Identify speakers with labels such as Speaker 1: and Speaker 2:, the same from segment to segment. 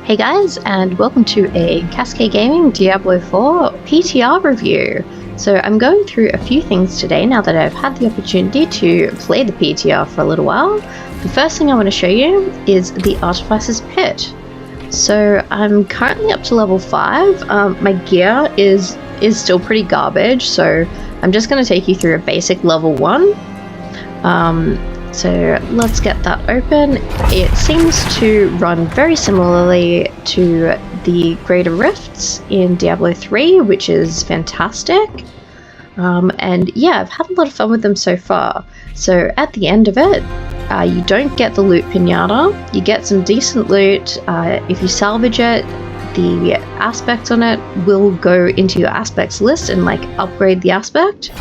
Speaker 1: Hey guys, and welcome to a Cascade Gaming Diablo 4 PTR review. So I'm going through a few things today now that I've had the opportunity to play the PTR for a little while. The first thing I want to show you is the Artificer's Pit. So I'm currently up to level 5. My gear is still pretty garbage, so I'm just going to take you through a basic level 1. So let's get that open. It seems to run very similarly to the Greater Rifts in Diablo 3, which is fantastic. And yeah, I've had a lot of fun with them so far. So at the end of it, you don't get the loot pinata. You get some decent loot. If you salvage it, the aspects on it will go into your aspects list and like upgrade the aspect,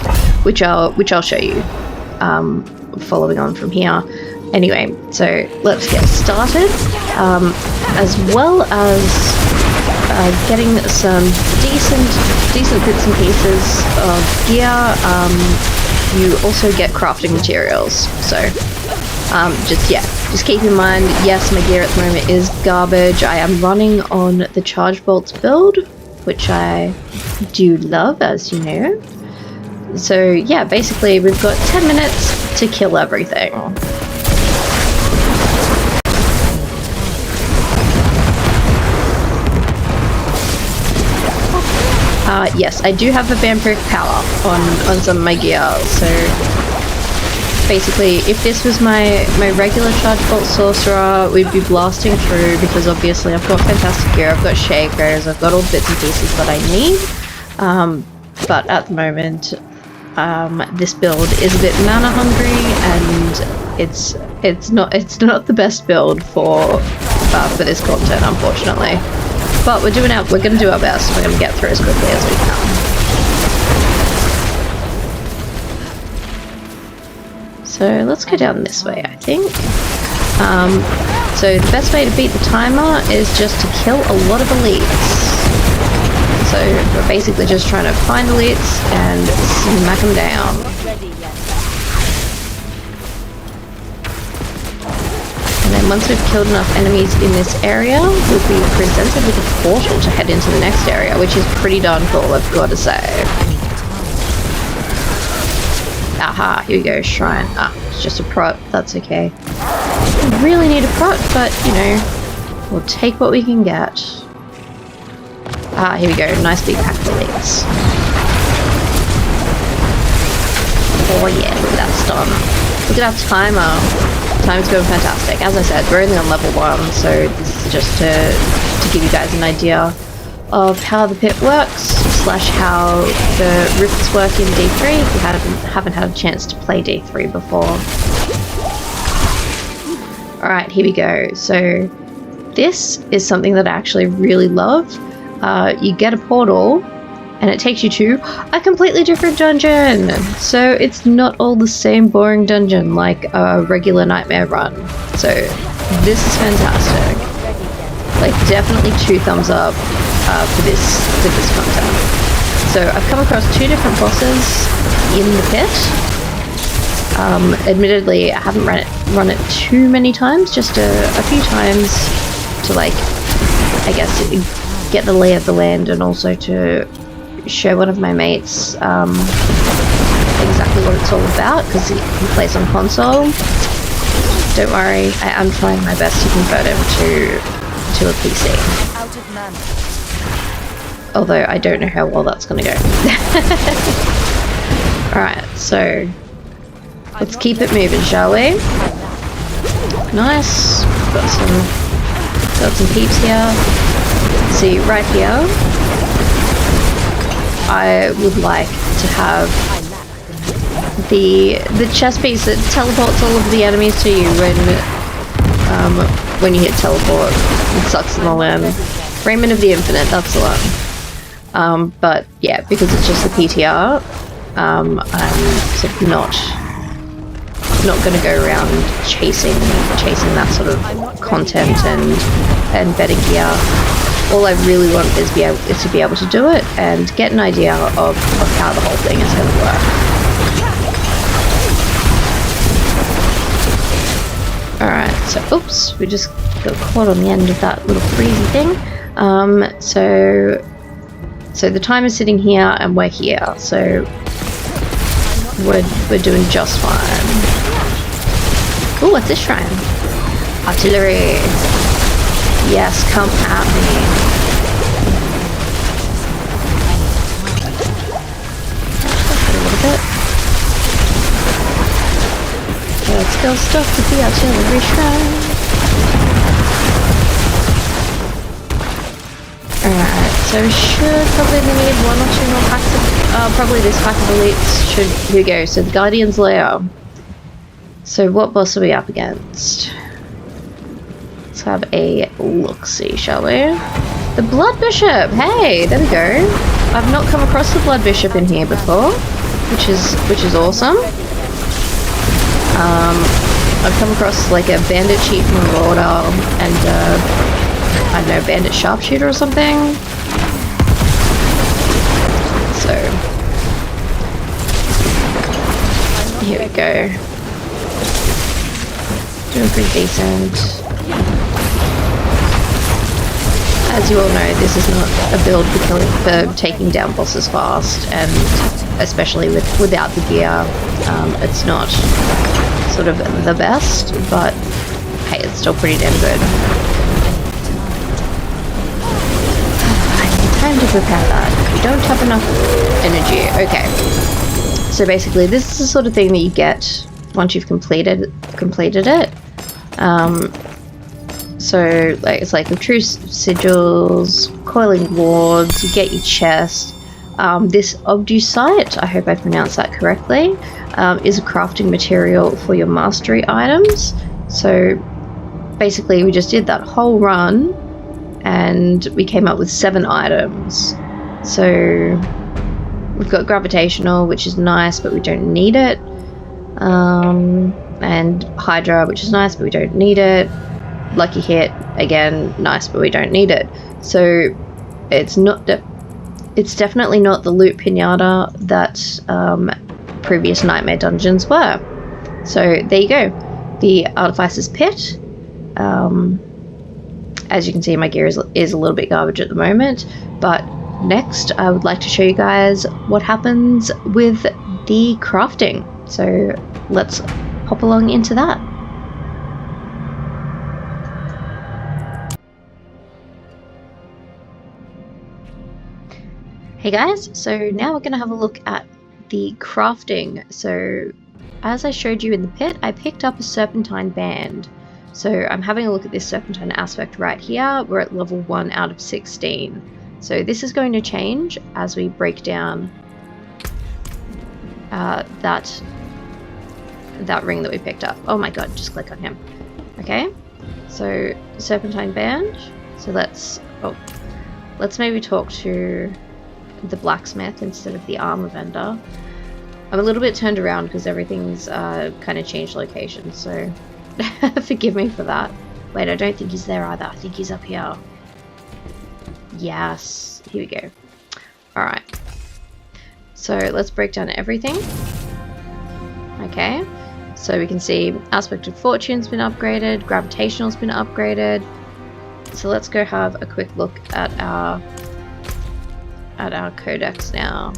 Speaker 1: which I'll show you. Following on from here. Anyway, so let's get started. As well as getting some decent bits and pieces of gear, you also get crafting materials. So just keep in mind, yes, my gear at the moment is garbage. I am running on the Charge Bolts build, which I do love, as you know. So yeah, basically we've got 10 minutes to kill everything. Yes, I do have a vampiric power on some of my gear, so basically if this was my regular Charge Bolt Sorcerer, we'd be blasting through, because obviously I've got fantastic gear, I've got shakers, I've got all bits and pieces that I need, but at the moment this build is a bit mana hungry, and it's not the best build for this content, unfortunately. But we're gonna do our best. We're gonna get through as quickly as we can. So let's go down this way, I think. So the best way to beat the timer is just to kill a lot of elites. So we're basically just trying to find elites and smack them down. And then once we've killed enough enemies in this area, we'll be presented with a portal to head into the next area, which is pretty darn cool, I've got to say. Aha, here we go, shrine. It's just a prot, that's okay. We really need a prot, but you know, we'll take what we can get. Here we go, nice big pack of elites. Oh yeah, look at that stun. Look at that timer. Time's going fantastic. As I said, we're only on level 1, so this is just to give you guys an idea of how the pit works, / how the rifts work in D3 if you haven't had a chance to play D3 before. Alright, here we go. So this is something that I actually really love. You get a portal and it takes you to a completely different dungeon. So it's not all the same boring dungeon like a regular nightmare run. So this is fantastic. Like definitely 2 thumbs up for this content. So I've come across 2 different bosses in the pit. Admittedly, I haven't run it too many times, just a few times to like, I guess, get the lay of the land, and also to show one of my mates exactly what it's all about, because he plays on console. Don't worry, I am trying my best to convert him to a PC. Although I don't know how well that's going to go. Alright, so let's keep it moving, shall we? Nice. Got some peeps here. See, right here, I would like to have the chest piece that teleports all of the enemies to you when you hit teleport. It sucks them all in. Raiment of the Infinite, that's the one. But yeah, because it's just the PTR, I'm sort of not going to go around chasing that sort of content and better gear. All I really want is to be able to do it and get an idea of how the whole thing is going to work. Alright, So, oops, we just got caught on the end of that little freezy thing. So the timer's sitting here and we're here, so we're doing just fine. Ooh, what's this shrine? Artillery. Yes, come at me. A little bit. Okay, let's go stuff with the artillery shrine. Alright, so we should probably need 1 or 2 more packs of, probably this pack of elites should, here we go, so the Guardian's Lair. So what boss are we up against? Let's have a look-see, shall we? The Blood Bishop! Hey, there we go. I've not come across the Blood Bishop in here before, which is awesome. I've come across like a Bandit Chief Marauder and I don't know, Bandit Sharpshooter or something. So here we go. Doing pretty decent. As you all know, this is not a build for taking down bosses fast, and especially without the gear, it's not sort of the best, but hey, it's still pretty damn good. Time to prepare that. We don't have enough energy. Okay. So basically, this is the sort of thing that you get once you've completed it. So like it's like obtruse sigils, coiling wards. You get your chest. This obducite, I hope I pronounced that correctly, is a crafting material for your mastery items. So basically, we just did that whole run. And we came up with 7 items. So we've got gravitational, which is nice, but we don't need it. And Hydra, which is nice, but we don't need it. Lucky Hit, again, nice, but we don't need it. So it's definitely not the loot pinata that previous Nightmare dungeons were. So there you go. The Artificer's Pit. As you can see, my gear is a little bit garbage at the moment, but next I would like to show you guys what happens with the crafting. So let's hop along into that. Hey guys, so now we're going to have a look at the crafting. So as I showed you in the pit, I picked up a serpentine band. So I'm having a look at this serpentine aspect right here. We're at level 1 out of 16. So this is going to change as we break down that ring that we picked up. Oh my god, just click on him. Okay, so serpentine band. So let's maybe talk to the blacksmith instead of the armor vendor. I'm a little bit turned around because everything's kind of changed location, so forgive me for that. Wait, I don't think he's there either. I think he's up here. Yes, here we go. Alright. So let's break down everything. Okay. So we can see Aspect of Fortune's been upgraded, Gravitational's been upgraded. So let's go have a quick look at our Codex now.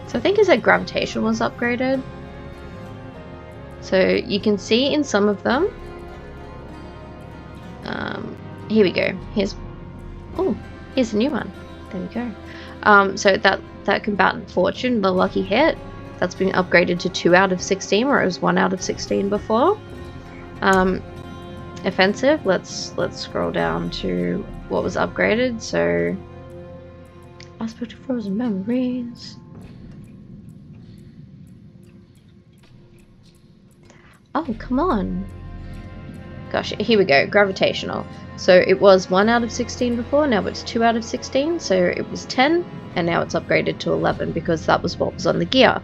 Speaker 1: So I think it's that Gravitation was upgraded. So you can see in some of them. Here we go. Here's a new one. There we go. So that Combatant Fortune, the Lucky Hit, that's been upgraded to 2 out of 16, where it was 1 out of 16 before. Offensive. Let's scroll down to what was upgraded. So Aspect of Frozen Memories. Oh, come on. Gosh, here we go. Gravitational. So it was 1 out of 16 before, now it's 2 out of 16. So it was 10, and now it's upgraded to 11 because that was what was on the gear.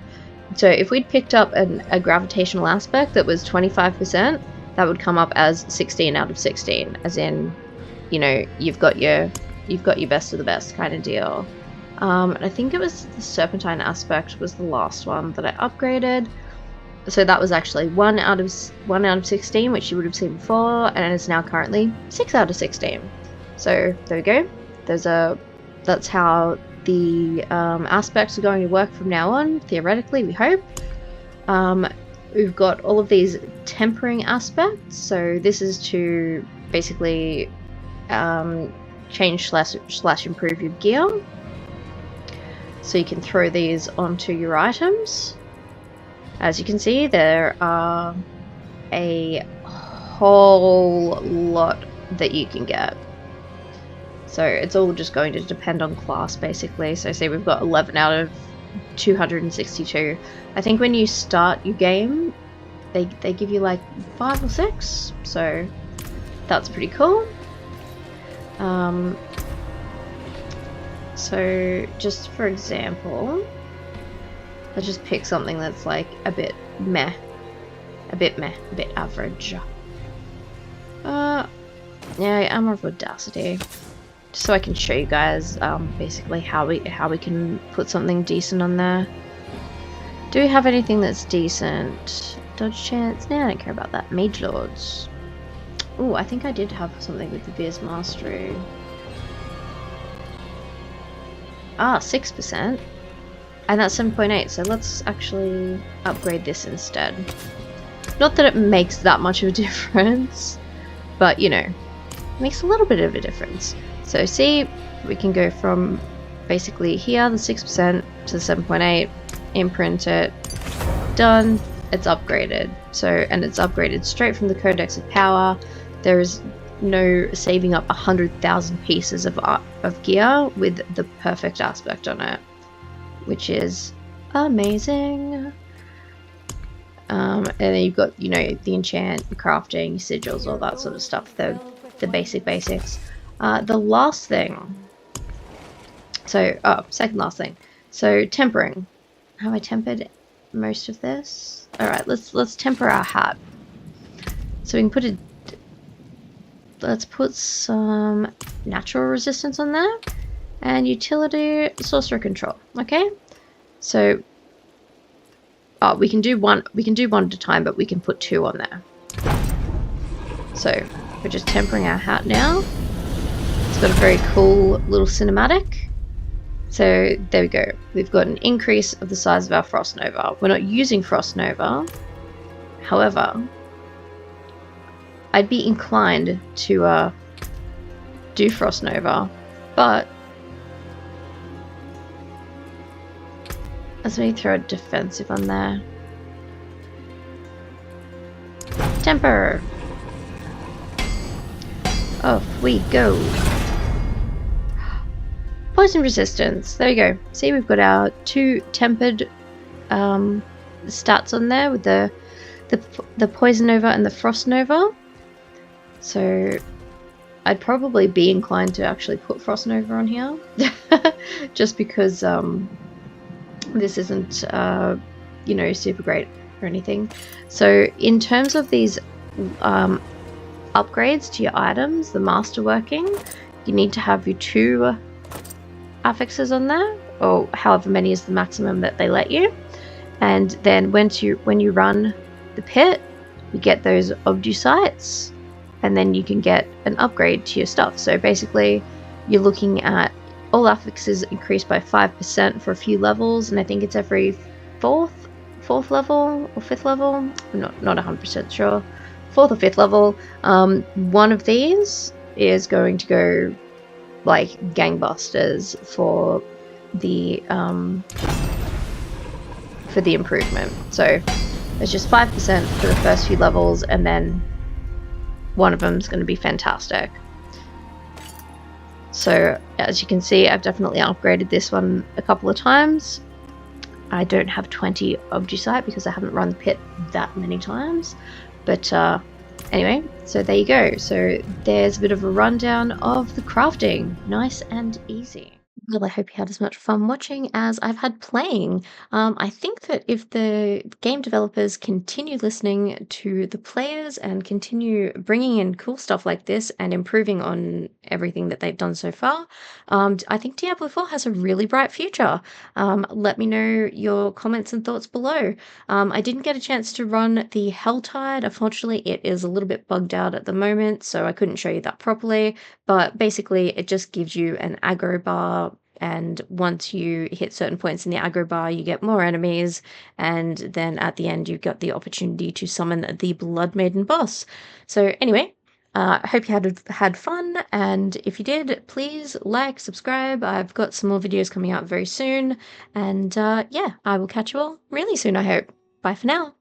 Speaker 1: So if we'd picked up a gravitational aspect that was 25%, that would come up as 16 out of 16. As in, you know, you've got your best of the best kind of deal. And I think it was the serpentine aspect was the last one that I upgraded. So that was actually 1 out of 16, which you would have seen before, and it's now currently 6 out of 16. So there we go. That's how the aspects are going to work from now on, theoretically, we hope. We've got all of these tempering aspects, so this is to basically change slash improve your gear. So you can throw these onto your items. As you can see, there are a whole lot that you can get. So it's all just going to depend on class, basically. So say we've got 11 out of 262. I think when you start your game, they give you like 5 or 6. So that's pretty cool. So just for example, let's just pick something that's like a bit average. Yeah, Armor of Audacity, just so I can show you guys basically how we can put something decent on there. Do we have anything that's decent? Dodge chance? Nah, I don't care about that. Mage Lords. Oh, I think I did have something with the Veer's Mastery. Ah, 6%. And that's 7.8, so let's actually upgrade this instead. Not that it makes that much of a difference, but you know, it makes a little bit of a difference. So see, we can go from basically here, the 6% to the 7.8, imprint it, done, it's upgraded. So, and it's upgraded straight from the Codex of Power. There is no saving up 100,000 pieces of gear with the perfect aspect on it, which is amazing. And then you've got, you know, the enchant, crafting, sigils, all that sort of stuff, the basics. The last thing, so, second last thing, so tempering. Have I tempered most of this? Alright, let's temper our hat. So we can let's put some natural resistance on there, and utility, sorcerer control. Okay, so we can do one at a time, but we can put 2 on there. So we're just tempering our hat now. It's got a very cool little cinematic. So there we go. We've got an increase of the size of our Frost Nova. We're not using Frost Nova. However, I'd be inclined to do Frost Nova, but let's maybe throw a defensive on there. Temper! Off we go! Poison resistance. There we go. See, we've got our 2 tempered stats on there with the Poison Nova and the Frost Nova. So I'd probably be inclined to actually put Frost Nova on here, just because this isn't you know, super great or anything. So in terms of these upgrades to your items, the Masterworking, you need to have your 2 affixes on there, or however many is the maximum that they let you. And then when you run the pit, you get those obdusites, and then you can get an upgrade to your stuff. So basically, you're looking at all affixes increased by 5% for a few levels, and I think it's every fourth level or 5th level. I'm not 100% sure. 4th or 5th level. One of these is going to go like gangbusters for the improvement. So it's just 5% for the first few levels, and then one of them is going to be fantastic. So as you can see, I've definitely upgraded this one a couple of times. I don't have 20 obducite because I haven't run the pit that many times, but anyway, so there you go. So there's a bit of a rundown of the crafting. Nice and easy. Well, I hope you had as much fun watching as I've had playing. I think that if the game developers continue listening to the players and continue bringing in cool stuff like this and improving on everything that they've done so far, I think Diablo 4 has a really bright future. Let me know your comments and thoughts below. I didn't get a chance to run the Helltide. Unfortunately, it is a little bit bugged out at the moment, so I couldn't show you that properly. But basically, it just gives you an aggro bar, and once you hit certain points in the aggro bar, you get more enemies, and then at the end, you got the opportunity to summon the Blood Maiden boss. So anyway, I hope you had fun, and if you did, please like, subscribe. I've got some more videos coming out very soon, and yeah, I will catch you all really soon, I hope. Bye for now.